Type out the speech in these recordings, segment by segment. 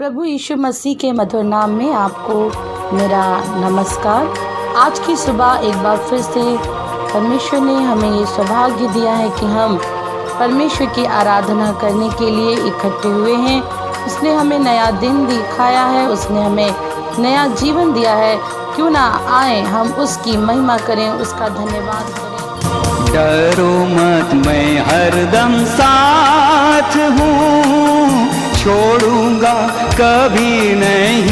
प्रभु यीशु मसीह के मधुर नाम में आपको मेरा नमस्कार। आज की सुबह एक बार फिर से परमेश्वर ने हमें ये सौभाग्य दिया है कि हम परमेश्वर की आराधना करने के लिए इकट्ठे हुए हैं। उसने हमें नया दिन दिखाया है, उसने हमें नया जीवन दिया है। क्यों ना आए हम उसकी महिमा करें, उसका धन्यवाद करें। डरो मत, मैं हरदम साथ हूँ, छोड़ूंगा कभी नहीं।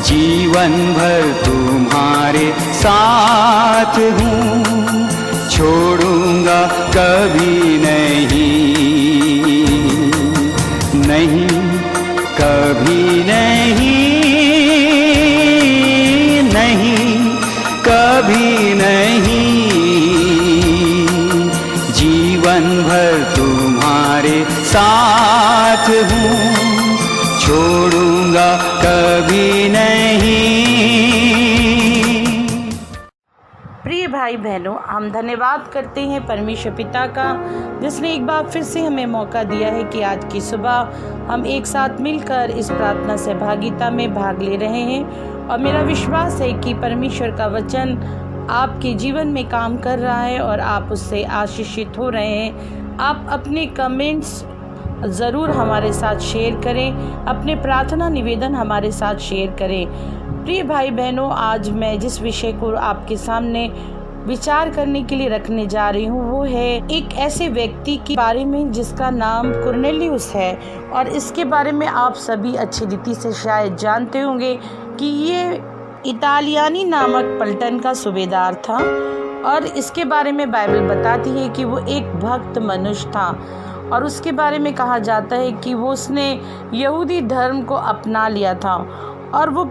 जीवन भर तुम्हारे साथ हूँ, छोड़ूंगा कभी नहीं, नहीं कभी नहीं, नहीं कभी नहीं। जीवन भर तुम्हारे साथ हूँ, छोड़ूंगा कभी नहीं। प्रिय भाई बहनों, हम धन्यवाद करते हैं परमेश्वर पिता का, जिसने एक बार फिर से हमें मौका दिया है कि आज की सुबह हम एक साथ मिलकर इस प्रार्थना सहभागिता में भाग ले रहे हैं। और मेरा विश्वास है कि परमेश्वर का वचन आपके जीवन में काम कर रहा है और आप उससे आशीषित हो रहे हैं। आप अपने कमेंट्स ज़रूर हमारे साथ शेयर करें, अपने प्रार्थना निवेदन हमारे साथ शेयर करें। प्रिय भाई बहनों, आज मैं जिस विषय को आपके सामने विचार करने के लिए रखने जा रही हूँ वो है एक ऐसे व्यक्ति के बारे में जिसका नाम कुरनेलियुस है। और इसके बारे में आप सभी अच्छी रीति से शायद जानते होंगे कि ये इतालियानी नामक पलटन का सूबेदार था। और इसके बारे में बाइबल बताती है कि वो एक भक्त मनुष्य था। और उसके बारे में कहा जाता है कि वो उसने यहूदी धर्म को अपना लिया था और वो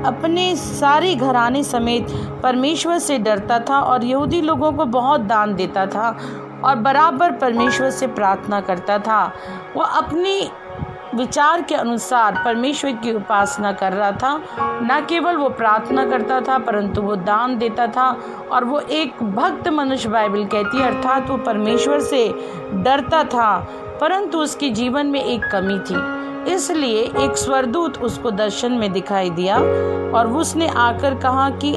अपने सारे घराने समेत परमेश्वर से डरता था और यहूदी लोगों को बहुत दान देता था और बराबर परमेश्वर से प्रार्थना करता था। वो अपनी विचार के अनुसार परमेश्वर की उपासना कर रहा था। न केवल वो प्रार्थना करता था परंतु वो दान देता था और वो एक भक्त मनुष्य बाइबल कहती है, अर्थात वो परमेश्वर से डरता था। परंतु उसके जीवन में एक कमी थी, इसलिए एक स्वर्गदूत उसको दर्शन में दिखाई दिया और उसने आकर कहा कि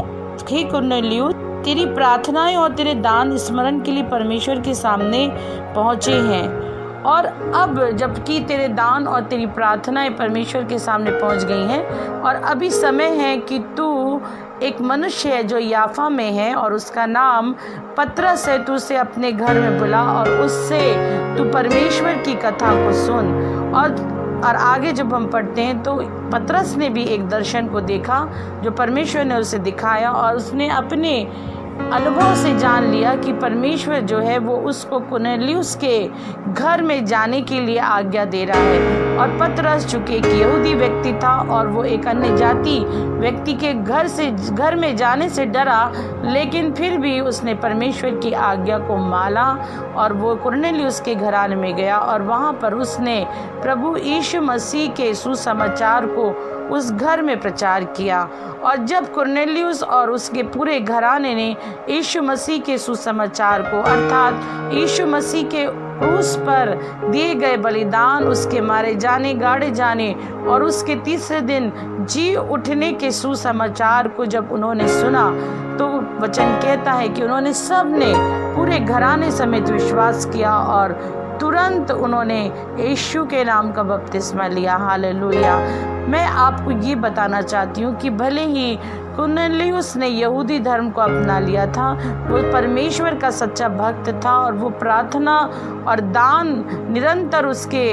हे कुरनेलियुस, तेरी प्रार्थनाएं और तेरे दान स्मरण के लिए परमेश्वर के सामने पहुँचे हैं। और अब जबकि तेरे दान और तेरी प्रार्थनाएं परमेश्वर के सामने पहुंच गई हैं और अभी समय है कि तू एक मनुष्य है जो याफा में है और उसका नाम पतरस है, तू उसे अपने घर में बुला और उससे तू परमेश्वर की कथा को सुन। और आगे जब हम पढ़ते हैं तो पतरस ने भी एक दर्शन को देखा जो परमेश्वर ने उसे दिखाया और उसने अपने अनुभव से जान लिया कि परमेश्वर जो है वो उसको कुरनेलियुस के घर में जाने के लिए आज्ञा दे रहा है। और पतरस चूंकि एक यहूदी व्यक्ति था और वो एक अन्य जाति व्यक्ति के घर में जाने से डरा, लेकिन फिर भी उसने परमेश्वर की आज्ञा को माना और वो कुरनेलियुस के घराने में गया और वहाँ पर उसने प्रभु यीशु मसीह के सुसमाचार को उस घर में प्रचार किया। और जब कुरनेलियुस और उसके पूरे घराने ने यीशु मसीह के सुसमाचार को, अर्थात यीशु मसीह के क्रूस पर दिए गए बलिदान, उसके मारे जाने, गाड़े जाने और उसके तीसरे दिन जी उठने के सुसमाचार को जब उन्होंने सुना तो वचन कहता है कि उन्होंने सब ने पूरे घराने समेत विश्वास किया और तुरंत उन्होंने यीशु के नाम का बपतिस्मा लिया। हालेलुया। मैं आपको ये बताना चाहती हूँ कि भले ही कुरनेलियुस ने यहूदी धर्म को अपना लिया था, वो परमेश्वर का सच्चा भक्त था और वो प्रार्थना और दान निरंतर उसके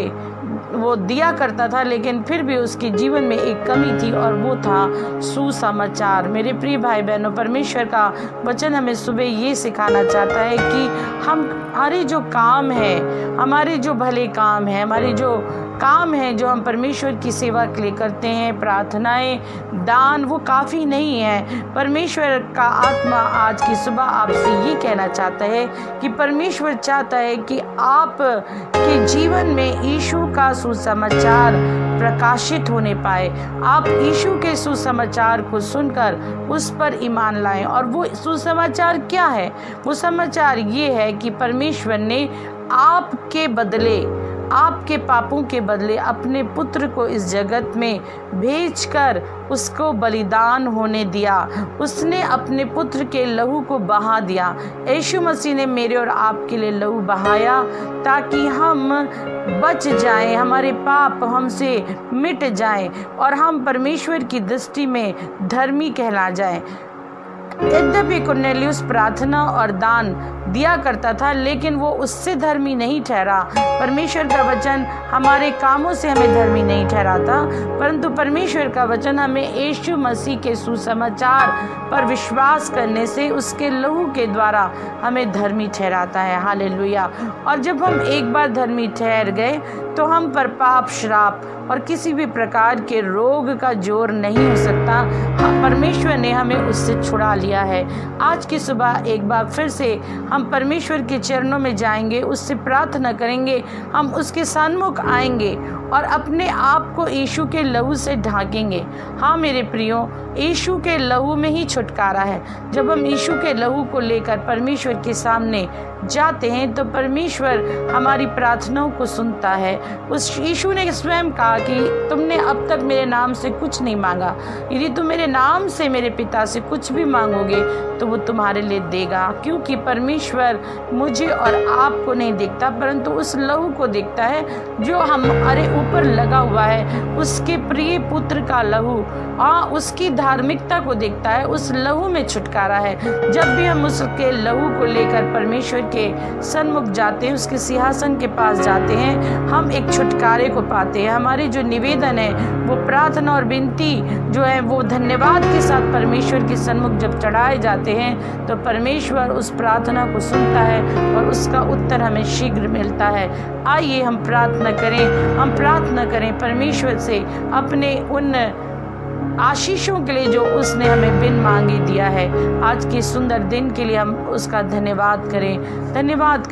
वो दिया करता था, लेकिन फिर भी उसके जीवन में एक कमी थी और वो था सुसमाचार। मेरे प्रिय भाई बहनों, परमेश्वर का वचन हमें सुबह ये सिखाना चाहता है कि हमारे जो काम है, हमारे जो भले काम है, हमारे जो काम है जो हम परमेश्वर की सेवा के लिए करते हैं, प्रार्थनाएं, दान, वो काफ़ी नहीं है। परमेश्वर का आत्मा आज की सुबह आपसे ये कहना चाहता है कि परमेश्वर चाहता है कि आप के जीवन में यीशु का सुसमाचार प्रकाशित होने पाए। आप यीशु के सुसमाचार को सुनकर उस पर ईमान लाएं। और वो सुसमाचार क्या है? वो समाचार ये है कि परमेश्वर ने आपके बदले आपके पापों के बदले अपने पुत्र को इस जगत में भेजकर उसको बलिदान होने दिया। उसने अपने पुत्र के लहू को बहा दिया। यीशु मसीह ने मेरे और आपके लिए लहू बहाया ताकि हम बच जाएं, हमारे पाप हमसे मिट जाएं और हम परमेश्वर की दृष्टि में धर्मी कहला जाएं। यद्यपि कुरनेलियुस प्रार्थना और दान दिया करता था, लेकिन वो उससे धर्मी नहीं ठहरा। परमेश्वर का वचन हमारे कामों से हमें धर्मी नहीं ठहराता, परंतु परमेश्वर का वचन हमें यीशु मसीह के सुसमाचार पर विश्वास करने से उसके लहू के द्वारा हमें धर्मी ठहराता है। हालेलुया। और जब हम एक बार धर्मी ठहर गए तो हम पर पाप, श्राप और किसी भी प्रकार के रोग का जोर नहीं हो सकता। परमेश्वर ने हमें उससे छुड़ा लिया है। आज की सुबह एक बार फिर से हम परमेश्वर के चरणों में जाएंगे, उससे प्रार्थना करेंगे, हम उसके सन्मुख आएंगे और अपने आप को यीशु के लहू से ढांकेंगे। हाँ मेरे प्रियो, यीशु के लहू में ही छुटकारा है। जब हम यीशु के लहू को लेकर परमेश्वर के सामने जाते हैं तो परमेश्वर हमारी प्रार्थनाओं को सुनता है। उस यीशु ने स्वयं कहा कि तुमने अब तक मेरे नाम से कुछ नहीं मांगा, यदि तुम मेरे नाम से मेरे पिता से कुछ भी मांगोगे तो वो तुम्हारे लिए देगा। क्योंकि परमेश्वर मुझे और आपको नहीं देखता, परंतु उस लहू को देखता है जो हमारे ऊपर लगा हुआ है, उसके प्रिय पुत्र का लहू। उसकी धार्मिकता को देखता है, उस लहू में छुटकारा है। जब भी हम उसके लहू को लेकर परमेश्वर के सन्मुख जाते हैं, उसके सिंहासन के पास जाते हैं, हम एक छुटकारे को पाते हैं। हमारी जो निवेदन है, वो प्रार्थना और विनती जो है, वो धन्यवाद के साथ परमेश्वर के सन्मुख जब चढ़ाए जाते हैं तो परमेश्वर उस प्रार्थना को सुनता है और उसका उत्तर हमें शीघ्र मिलता है। आइए हम प्रार्थना करें परमेश्वर से अपने उन आशीषों के लिए जो उसने हमें बिन मांगे दिया है। आज के सुंदर दिन के लिए हम उसका धन्यवाद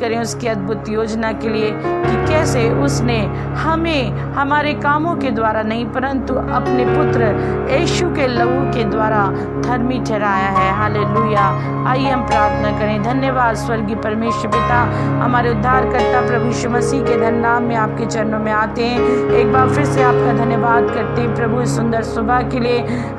करें उसकी अद्भुत योजना के लिए कि कैसे उसने हमें हमारे कामों के द्वारा नहीं, परंतु अपने पुत्र यीशु के लहू के द्वारा धर्मी ठहराया है। हालेलुया। आइए हम प्रार्थना करें। धन्यवाद स्वर्गीय परमेश्वर पिता, हमारे उद्धारकर्ता प्रभु यीशु मसीह के धन नाम में आपके चरणों में आते हैं। एक बार फिर से आपका धन्यवाद करते हैं प्रभु इस सुंदर सुबह के लिए।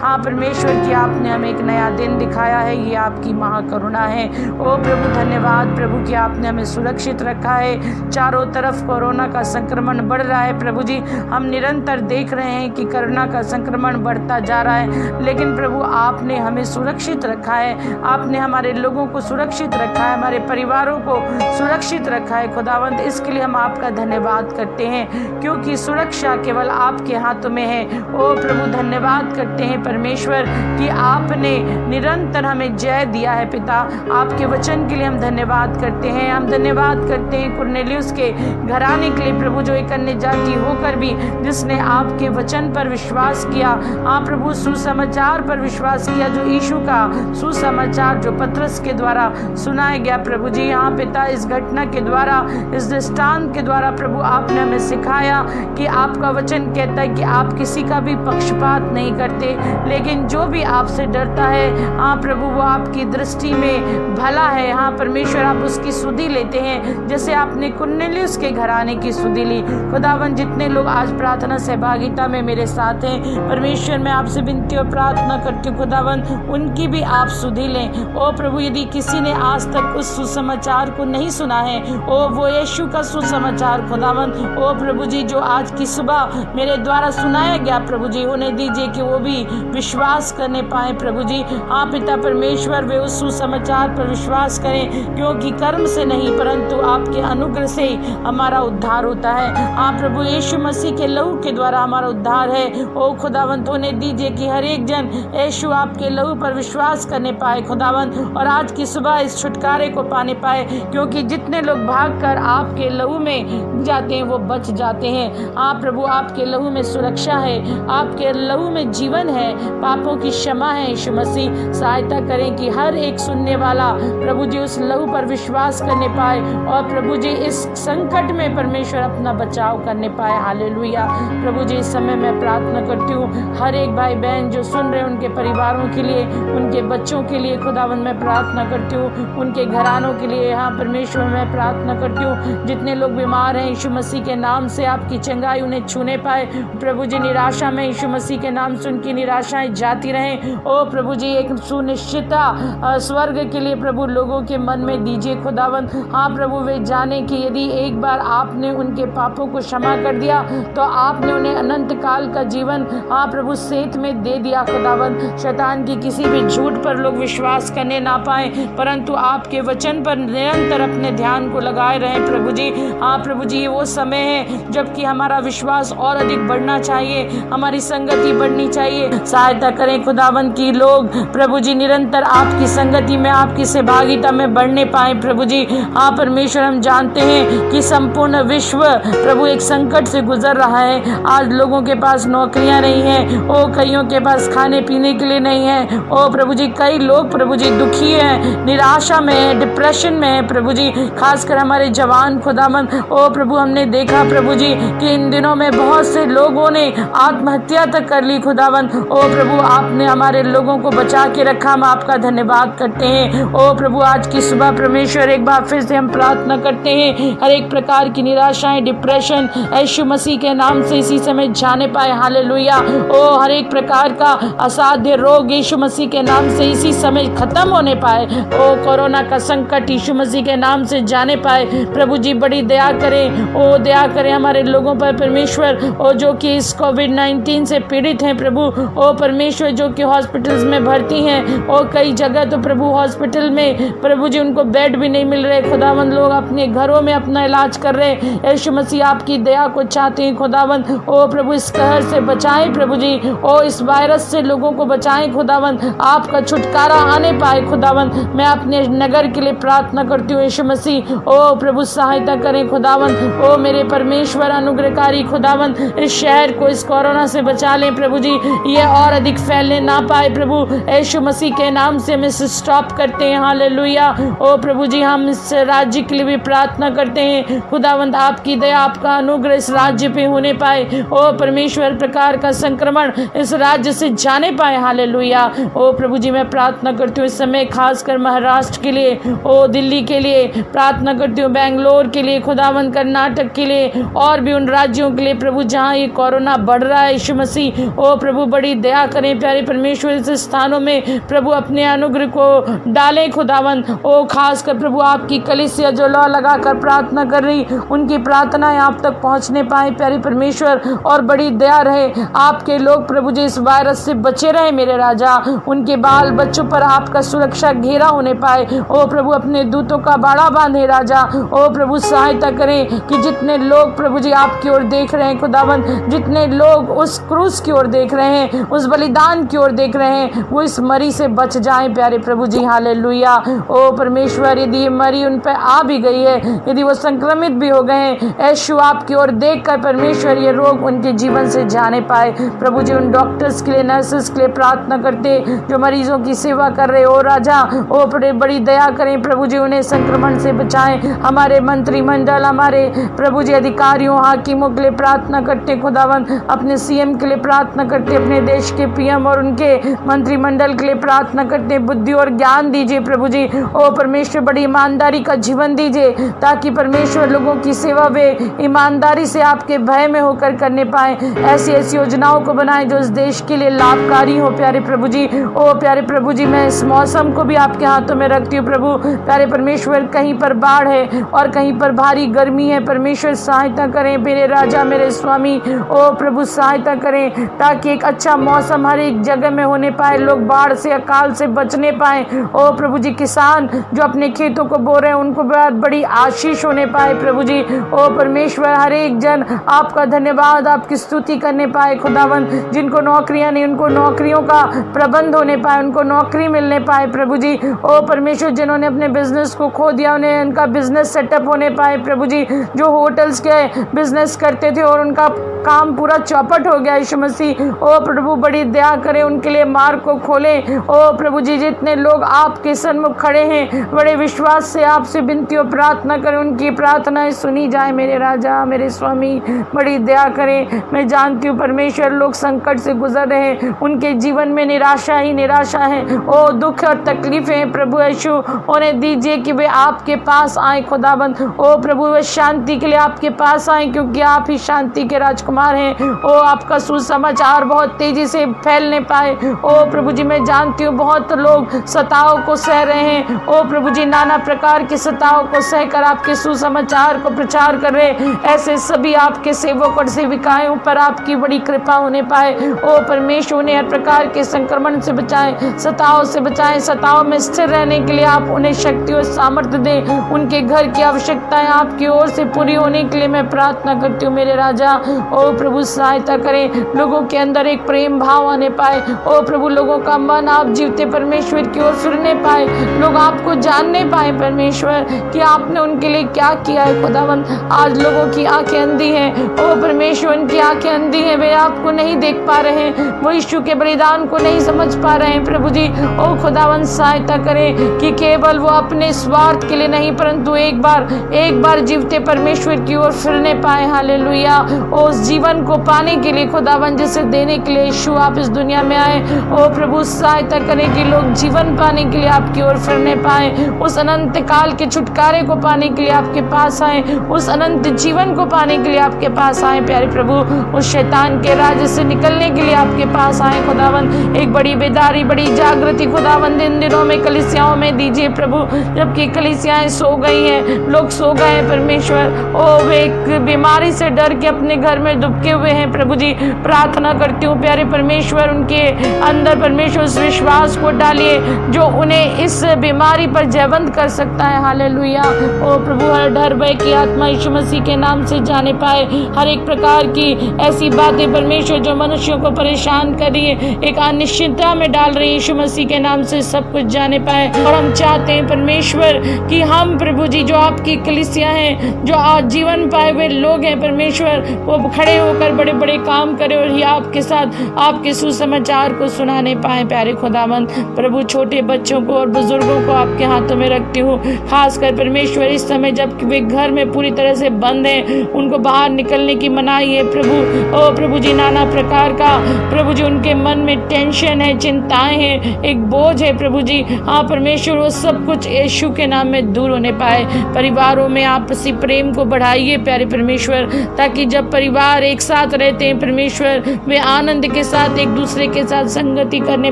हाँ परमेश्वर की आपने हमें एक नया दिन दिखाया है, ये आपकी महाकरुणा है। ओ प्रभु धन्यवाद प्रभु कि आपने हमें सुरक्षित रखा है। चारों तरफ कोरोना का संक्रमण बढ़ रहा है प्रभु जी, हम निरंतर देख रहे हैं कि कोरोना का संक्रमण बढ़ता जा रहा है, लेकिन प्रभु आपने हमें सुरक्षित रखा है। आपने हमारे लोगों को सुरक्षित रखा है, हमारे परिवारों को सुरक्षित रखा है। खुदावंद इसके लिए हम आपका धन्यवाद करते हैं, क्योंकि सुरक्षा केवल आपके हाथों में है। ओ प्रभु धन्यवाद करते हैं परमेश्वर कि आपने निरंतर हमें जय दिया है। पिता आपके वचन के लिए हम धन्यवाद करते हैं। हम धन्यवाद करते हैं कुरनेलियुस के घराने के लिए प्रभु, जो एक अन्य जाति होकर भी जिसने आपके वचन पर विश्वास किया। आप प्रभु सुसमाचार पर विश्वास किया, जो यीशु का सुसमाचार जो पतरस के द्वारा सुनाया गया प्रभु जी। यहाँ पिता इस घटना के द्वारा, इस दृष्टांत के द्वारा प्रभु आपने हमें सिखाया कि आपका वचन कहता है कि आप किसी का भी पक्षपात नहीं करते, लेकिन जो भी आपसे डरता है हाँ प्रभु वो आपकी दृष्टि में भला है। हाँ परमेश्वर आप उसकी सुधि लेते हैं, जैसे आपने कुरनेलियुस के घराने की सुधि ली। खुदावन जितने लोग आज प्रार्थना सहभागिता में मेरे साथ हैं परमेश्वर, मैं आपसे विनती और प्रार्थना करती हूँ खुदावन उनकी भी आप सुधि लें। ओ प्रभु यदि किसी ने आज तक उस सुसमाचार को नहीं सुना है, ओ वो यीशु का सुसमाचार खुदावन, ओ प्रभु जी जो आज की सुबह मेरे द्वारा सुनाया गया प्रभु जी, उन्हें दीजिए कि वो भी विश्वास करने पाए प्रभु जी। हाँ पिता परमेश्वर वे उस सुसमाचार पर विश्वास करें, क्योंकि कर्म से नहीं परंतु आपके अनुग्रह से ही हमारा उद्धार होता है। हाँ प्रभु यीशु मसीह के लहू के द्वारा हमारा उद्धार है। ओ खुदावंत उन्हें दीजिए कि हर एक जन यीशु आपके लहू पर विश्वास करने पाए खुदावंत, और आज की सुबह इस छुटकारे को पाने पाए, क्योंकि जितने लोग भागकर आपके लहू में जाते हैं वो बच जाते हैं। हाँ प्रभु आपके लहू में सुरक्षा है, आपके लहू में जीवन है, पापों की क्षमा है। यीशु मसीह सहायता करें कि हर एक सुनने वाला प्रभु जी उस लहू पर विश्वास करने पाए, और प्रभु जी इस संकट में परमेश्वर परमेश्वर अपना बचाव करने पाए। हालेलुया। प्रभु जी, इस समय मैं प्रार्थना करती हूँ हर एक भाई बहन जो सुन रहे हैं, उनके परिवारों के लिए, उनके बच्चों के लिए खुदावंद मैं प्रार्थना करती हूँ, उनके घरानों के लिए। हाँ परमेश्वर, मैं प्रार्थना करती हूँ जितने लोग बीमार हैं, यीशु मसीह के नाम से आपकी चंगाई उन्हें छूने पाए। प्रभु जी, निराशा में, यीशु मसीह के नाम से उनकी निराशाएं जाती रहें। ओ प्रभु जी, एक सुनिश्चितता स्वर्ग के लिए प्रभु लोगों के मन में दीजिए खुदावंद। हाँ प्रभु, वे जाने कि यदि एक बार आपने उनके पापों को क्षमा कर दिया तो आपने उन्हें अनंत काल का जीवन हाँ प्रभु सेत में दे दिया खुदावंद। शैतान की किसी भी झूठ पर लोग विश्वास करने ना पाए, परंतु आपके वचन पर निरंतर अपने ध्यान को लगाए रहें प्रभु जी। हाँ प्रभु जी, ये वो समय है जबकि हमारा विश्वास और अधिक बढ़ना चाहिए, हमारी संगति बढ़नी चाहिए। सहायता करें खुदावंद की लोग प्रभु जी निरंतर आपकी संगति में, आपकी सहभागिता में बढ़ने पाए प्रभु जी। हाँ परमेश्वर, हम जानते हैं कि संपूर्ण विश्व प्रभु एक संकट से गुजर रहा है। आज लोगों के पास नौकरियां नहीं है, ओ कईयों के पास खाने पीने के लिए नहीं है। ओ प्रभु जी, कई लोग प्रभु जी दुखी हैं, निराशा में है, डिप्रेशन में है प्रभु जी, खासकर हमारे जवान खुदावंद। ओ प्रभु, हमने देखा प्रभु जी कि इन दिनों में बहुत से लोगों ने आत्महत्या तक कर ली खुदावंद। ओ प्रभु, आपने हमारे लोगों को बचा के रखा, हम आपका धन्यवाद करते हैं। ओ प्रभु, आज की सुबह परमेश्वर एक बार फिर से हम प्रार्थना करते हैं हर एक प्रकार की निराशाएं, डिप्रेशन यीशु मसीह के नाम से इसी समय जाने पाए। हालेलुया। ओ हर एक प्रकार का असाध्य रोग यीशु मसीह के नाम से इसी समय खत्म होने पाए। ओ कोरोना का संकट यीशु मसीह के नाम से जाने पाए प्रभु जी। बड़ी दया करें, ओ दया करें हमारे लोगों पर परमेश्वर, ओ जो कि इस कोविड-19 से पीड़ित हैं प्रभु। ओ परमेश्वर, जो कि हॉस्पिटल्स में भर्ती हैं, ओ कई जगह तो प्रभु हॉस्पिटल में प्रभु जी उनको बेड भी नहीं मिल रहे खुदावंद, लोग अपने घरों में अपना इलाज कर रहे हैं। यीशु मसीह आपकी दया को चाहते हैं खुदावंद। ओ प्रभु, इस कहर से बचाएं प्रभु जी, ओ इस वायरस से लोगों को बचाएं खुदावंद, आपका छुटकारा आने पाए खुदावंद। मैं अपने नगर के लिए प्रार्थना करती हूँ यीशु मसीह। ओ प्रभु, सहायता करें खुदावंद। ओ मेरे परमेश्वर अनुग्रहकारी खुदावंद, इस शहर को इस कोरोना से बचा लें प्रभु जी, ये और अधिक फैलने ना पाए प्रभु। यीशु मसीह के नाम से हम इसे स्टॉप करते हैं। हालेलुया। ओ प्रभु जी, हम इस राज्य के लिए भी प्रार्थना करते हैं खुदावंद, आपकी दया, आपका अनुग्रह इस राज्य पे होने पाए। ओ परमेश्वर, प्रकार का संक्रमण इस राज्य से जाने पाए। हालेलुया। ओ प्रभु जी, मैं प्रार्थना करती हूँ इस समय खासकर महाराष्ट्र के लिए, ओ दिल्ली के लिए प्रार्थना करती हूँ, बेंगलोर के लिए खुदावंद, कर्नाटक के लिए और भी उन राज्यों के लिए प्रभु जहाँ ये कोरोना बढ़ रहा है यीशु मसीह। ओ प्रभु, बड़ी दया करें प्यारे परमेश्वर, इस स्थानों में प्रभु अपने अनुग्रह को डालें खुदावंद। ओ खासकर प्रभु आपकी कलीसिया जो लौ लगाकर प्रार्थना कर रही, उनकी प्रार्थनाएं आप तक पहुंचने पाए प्यारे परमेश्वर, और बड़ी दया रहे आपके लोग प्रभु जी इस वायरस से बचे रहे मेरे राजा, उनके बाल बच्चों पर आपका सुरक्षा घेरा होने पाए। ओ प्रभु, अपने दूतों का बाड़ा बांधे राजा। ओ प्रभु, सहायता करें कि जितने लोग प्रभु जी आपकी ओर देख रहे हैं खुदावंद, जितने लोग उस क्रूस की ओर देख रहे हैं, उस बलिदान की ओर देख रहे हैं, वो इस मरी से बच जाएं प्यारे प्रभु जी। हालेलुया। ओ परमेश्वर, यदि ये मरी उन पर आ भी गई है, यदि वो संक्रमित भी हो गए हैं, यीशु आपकी ओर देखकर परमेश्वर ये रोग उनके जीवन से जाने पाए प्रभु जी। उन डॉक्टर्स के लिए, नर्सेस के लिए प्रार्थना करते जो मरीजों की सेवा कर रहे हो राजा। ओ बड़ी दया करें प्रभु जी, उन्हें संक्रमण से बचाएं। हमारे मंत्रिमंडल, हमारे प्रभु जी अधिकारियों, हाकिमों के लिए प्रार्थना करते खुदावंद, अपने सीएम के लिए प्रार्थना करते, अपने देश के पीएम और उनके मंत्रिमंडल के लिए प्रार्थना करते, बुद्धि और ज्ञान दीजिए प्रभु जी। ओ परमेश्वर, बड़ी ईमानदारी का जीवन दीजिए ताकि परमेश्वर लोगों की सेवा वे ईमानदारी से आपके भय में होकर करने पाए। ऐसी ऐसी योजनाओं को बनाएं जो इस देश के लिए लाभकारी हो प्यारे प्रभु जी। ओ प्यारे प्रभु जी, मैं इस मौसम को भी आपके हाथों में रखती हूँ प्रभु। प्यारे परमेश्वर, कहीं पर बाढ़ है और कहीं पर भारी गर्मी है, परमेश्वर सहायता करें मेरे राजा, मेरे स्वामी। ओ प्रभु, सहायता करें ताकि एक अच्छा मौसम हर एक जगह में होने पाए, लोग बाढ़ से, अकाल से बचने पाए। ओ प्रभु जी, किसान जो अपने खेतों को बो रहे हैं उनको बहुत बड़ी आशीष होने पाए प्रभु जी। ओ परमेश्वर, हर एक जन आपका धन्यवाद, आपकी स्तुति करने पाए खुदावंद। जिनको नौकरियां नहीं, उनको नौकरियों का प्रबंध होने पाए, उनको नौकरी मिलने पाए प्रभु जी। ओ परमेश्वर, जिन्होंने अपने बिजनेस को खो दिया, उन्हें उनका बिजनेस सेटअप होने पाए प्रभु जी। जो होटल्स के बिजनेस करते थे और उनका काम पूरा चौपट हो गया यीशु मसीह, ओ प्रभु बड़ी दया करें, उनके लिए मार्ग को खोलें। ओ प्रभु जी, जितने लोग आपके सन्मुख खड़े हैं, बड़े विश्वास से आपसे विनती और प्रार्थना करें, उनकी प्रार्थनाएं सुनिए सुनी जाए मेरे राजा, मेरे स्वामी, बड़ी दया करें। मैं जानती हूँ परमेश्वर, लोग संकट से गुजर रहे हैं, उनके जीवन में निराशा ही निराशा है, ओ दुख और तकलीफें हैं प्रभु यीशु, उन्हें दीजिए कि वे आपके पास आए खुदाबंद। ओ प्रभु, वे शांति के लिए आपके पास आए, क्योंकि आप ही शांति के राजकुमार हैं। ओ आपका सुसमाचार बहुत तेजी से फैलने पाए। ओ प्रभु जी, मैं जानती हूँ बहुत लोग सताव को सह रहे हैं। ओ प्रभु जी, नाना प्रकार की सताव को सहकर आपके सुसमाचार को प्रचार कर रहे, ऐसे सभी आपके सेवक और सेविकाएं ऊपर आपकी बड़ी कृपा होने पाए। ओ परमेश्वर, उन्हें हर प्रकार के संक्रमण से बचाएं, सताव से बचाएं। सताव में स्थिर रहने के लिए आप उन्हें शक्ति और सामर्थ्य दें। उनके घर की आवश्यकताएं आपकी ओर से पूरी होने के लिए मैं प्रार्थना करती हूँ मेरे राजा। ओ प्रभु, सहायता करें, लोगों के अंदर एक प्रेम भाव आने पाए। ओ प्रभु, लोगों का मन आप जीवते परमेश्वर की ओर फिरने पाए, लोग आपको जानने पाए परमेश्वर कि आपने उनके लिए क्या किया है खुदावंद। आज लोगों की आंखें अंधी हैं, ओ परमेश्वर, उनकी आंखें अंधी हैं, वे आपको नहीं देख पा रहे हैं, वो यीशु के बलिदान को नहीं समझ पा रहे हैं प्रभु जी। ओ खुदावंद, सहायता करें कि केवल वो अपने स्वार्थ के लिए नहीं, परंतु एक बार जीवते परमेश्वर की ओर फिरने पाए। हालेलुया। उस जीवन को पाने के लिए खुदावंद, जिसे देने के लिए यीशु आप इस दुनिया में आए। ओ प्रभु, सहायता करें कि लोग जीवन पाने के लिए आपकी ओर फिरने पाए, उस अनंत काल के छुटकारे को पाने के लिए आपके पास आए, उस अनंत जीवन को पाने के लिए आपके पास आए प्यारे प्रभु। उस शैतान के राज से निकलने के लिए आपके पास आए खुदावंद। एक बड़ी बेदारी, बड़ी जागृति खुदावंद इन दिनों में कलीसियाओं में दीजिए प्रभु, जबकि कलीसियाएं सो गई हैं, लोग सो गए हैं परमेश्वर। ओ वे एक बीमारी से डर के अपने घर में दुबके हुए हैं प्रभु जी। प्रार्थना करती हूँ प्यारे परमेश्वर, उनके अंदर परमेश्वर उस विश्वास को डालिए जो उन्हें इस बीमारी पर जयवंत कर सकता है। हालेलुया। ओ प्रभु, हर डर भय की आत्मा यीशु मसीह के नाम से जाने पाए। हर एक प्रकार की ऐसी बातें परमेश्वर जो मनुष्यों को परेशान कर रही है, एक अनिश्चितता में डाल रही है, यीशु मसीह के नाम से सब कुछ जाने पाए। और हम चाहते हैं परमेश्वर कि हम प्रभु जी, जो आपकी कलीसिया हैं, जो आज जीवन पाए हुए लोग हैं परमेश्वर, वो खड़े होकर बड़े बड़े काम करें और ये आपके साथ आपके सुसमाचार को सुनाने पाए प्यारे खुदावंद। प्रभु, छोटे बच्चों को और बुजुर्गों को आपके हाथों में रखती हूँ, खासकर परमेश्वर इस समय जब वे घर में पूरी तरह से बंद हैं, उनको बाहर निकलने की मनाही है प्रभु। ओ प्रभु जी, नाना प्रकार का प्रभु जी उनके मन में टेंशन है, चिंताएं हैं, एक बोझ है प्रभु जी। हाँ परमेश्वर, वो सब कुछ यीशु के नाम में दूर होने पाए। परिवारों में आपसी प्रेम को बढ़ाइए प्यारे परमेश्वर, ताकि जब परिवार एक साथ रहते हैं परमेश्वर, वे आनंद के साथ एक दूसरे के साथ संगति करने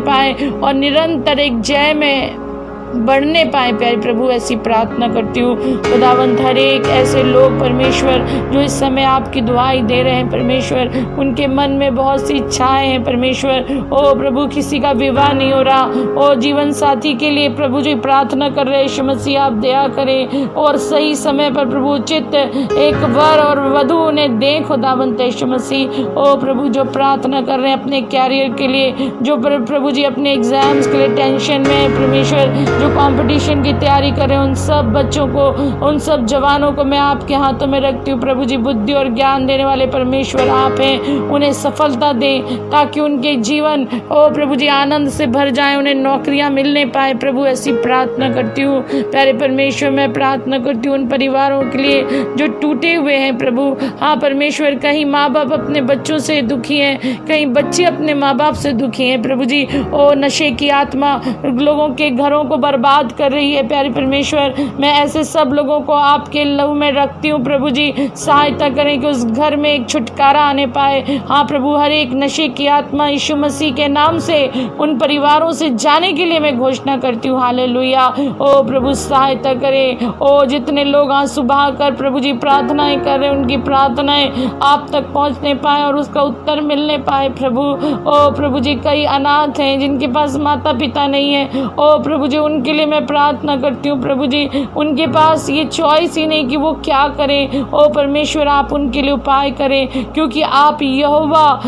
पाए और निरंतर एक जय में बढ़ने पाए प्यारे प्रभु। ऐसी प्रार्थना करती हूँ खुदावंत, हर एक ऐसे लोग परमेश्वर जो इस समय आपकी दुआई दे रहे हैं परमेश्वर, उनके मन में बहुत सी इच्छाएं हैं परमेश्वर। ओ प्रभु, किसी का विवाह नहीं हो रहा, ओ जीवन साथी के लिए प्रभु जी प्रार्थना कर रहे, यीशु मसीह आप दया करें और सही समय पर प्रभु उचित एक वर और वधु उन्हें दें खुदावंत यीशु मसीह। ओ प्रभु, जो प्रार्थना कर रहे हैं अपने कैरियर के लिए, जो प्रभु जी अपने एग्जाम्स के लिए टेंशन में परमेश्वर, जो कंपटीशन की तैयारी कर रहे हैं, उन सब बच्चों को, उन सब जवानों को मैं आपके हाथों में रखती हूँ प्रभु जी। बुद्धि और ज्ञान देने वाले परमेश्वर आप हैं, उन्हें सफलता दें ताकि उनके जीवन ओ प्रभु जी आनंद से भर जाए, उन्हें नौकरियां मिलने पाए प्रभु। ऐसी प्रार्थना करती हूँ प्यारे परमेश्वर। मैं प्रार्थना करती हूँ उन परिवारों के लिए जो टूटे हुए हैं प्रभु। हाँ परमेश्वर, कहीं माँ बाप अपने बच्चों से दुखी हैं, कहीं बच्चे अपने माँ बाप से दुखी हैं प्रभु जी। ओ नशे की आत्मा लोगों के घरों को बर्बाद कर रही है प्यारे परमेश्वर। मैं ऐसे सब लोगों को आपके लहू में रखती हूँ प्रभु जी। सहायता करें कि उस घर में एक छुटकारा आने पाए। हाँ प्रभु, हर एक नशे की आत्मा यीशु मसीह के नाम से उन परिवारों से जाने के लिए मैं घोषणा करती हूँ। हालेलुया। ओ प्रभु, सहायता करें। ओ जितने लोग आंसू बहाकर प्रभु जी प्रार्थनाएं कर रहे हैं, उनकी प्रार्थनाएं आप तक पहुँचने पाए और उसका उत्तर मिलने पाए प्रभु। ओ प्रभु जी, कई अनाथ हैं जिनके पास माता पिता नहीं है। ओ प्रभु जी, उनके लिए मैं प्रार्थना करती हूँ प्रभु जी। उनके पास ये चॉइस ही नहीं कि वो क्या करें। ओ परमेश्वर, आप उनके लिए उपाय करें, क्योंकि आप यहोवा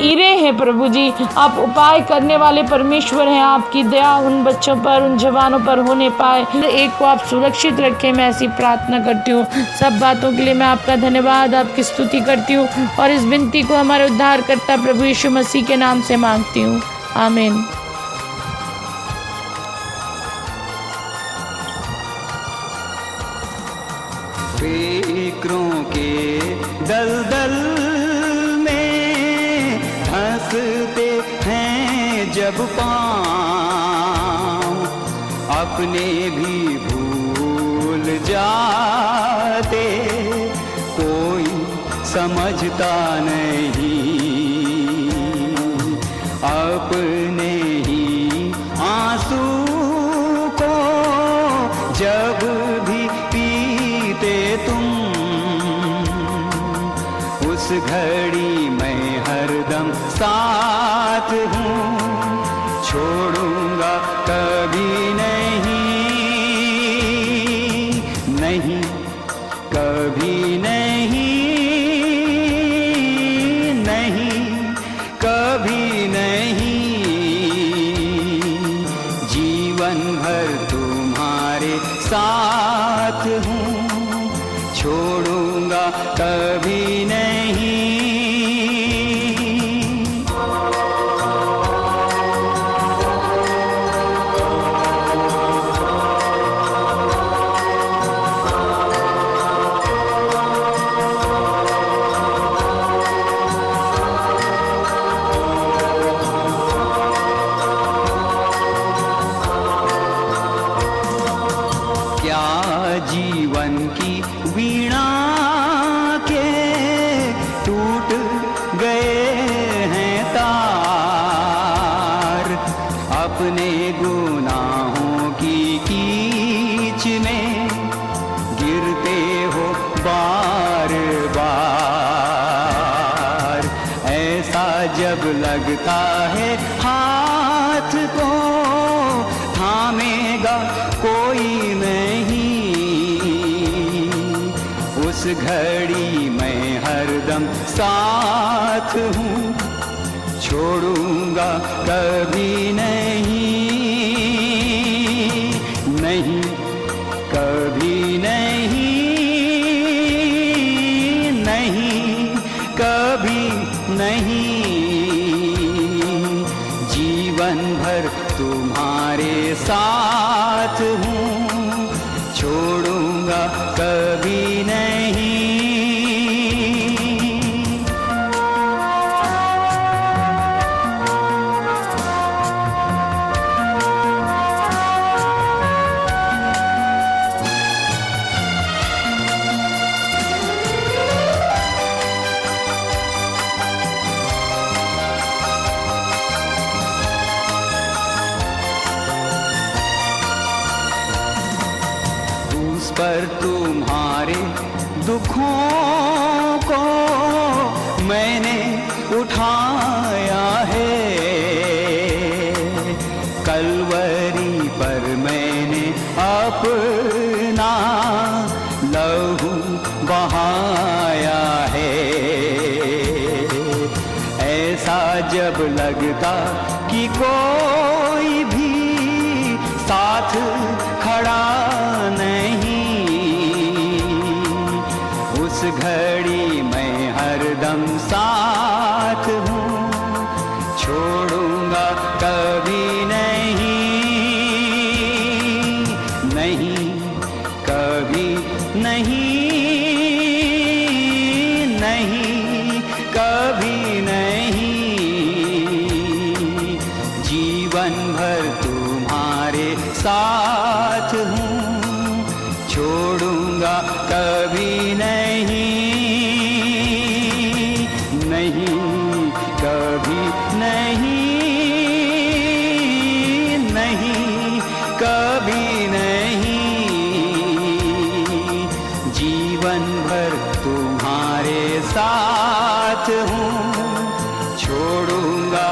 इरे हैं प्रभु जी। आप उपाय करने वाले परमेश्वर हैं। आपकी दया उन बच्चों पर, उन जवानों पर होने पाए। एक को आप सुरक्षित रखें, मैं ऐसी प्रार्थना करती हूँ। सब बातों के लिए मैं आपका धन्यवाद, आपकी स्तुति करती हूँ और इस विनती को हमारे उद्धारकर्ता प्रभु यीशु मसीह के नाम से मांगती हूँ। आमीन। फिक्रों धंसते हैं जब पाँव, अपने भी भूल जाते, कोई समझता नहीं, अपने ही आंसू को जब भी पीते तुम, उस घड़ी मैं हरदम साथ हूँ, छोड़ूंगा कभी नहीं, नहीं कभी नहीं, नहीं कभी नहीं, जीवन भर तुम्हारे साथ हूँ, छोड़ूंगा कभी नहीं। क्या जीवन की वीणा के टूट गए हैं तार, अपने गुनाहों की कीच में गिरते हो बार बार, ऐसा जब लगता है हाथ को थामेगा कोई नहीं, उस घड़ी मैं हरदम साथ हूँ, छोड़ूंगा कभी नहीं, नहीं कभी नहीं, नहीं कभी नहीं, जीवन भर तुम्हारे साथ हूँ, छोड़ूंगा कभी नहीं। उस पर तुम्हारे दुखों को मैंने उठाया है, कलवरी पर मैंने अपना लहू बहाया है, ऐसा जब लगता कि कोई भी साथ खड़ा नहीं, उस घड़ी मैं हरदम साथ हूँ, छोड़ूंगा कभी नहीं, नहीं कभी नहीं, नहीं कभी नहीं, जीवन भर तुम्हारे साथ हूँ, छोड़ूंगा कभी नहीं, नहीं कभी नहीं, नहीं कभी नहीं, जीवन भर तुम्हारे साथ हूँ, छोड़ूंगा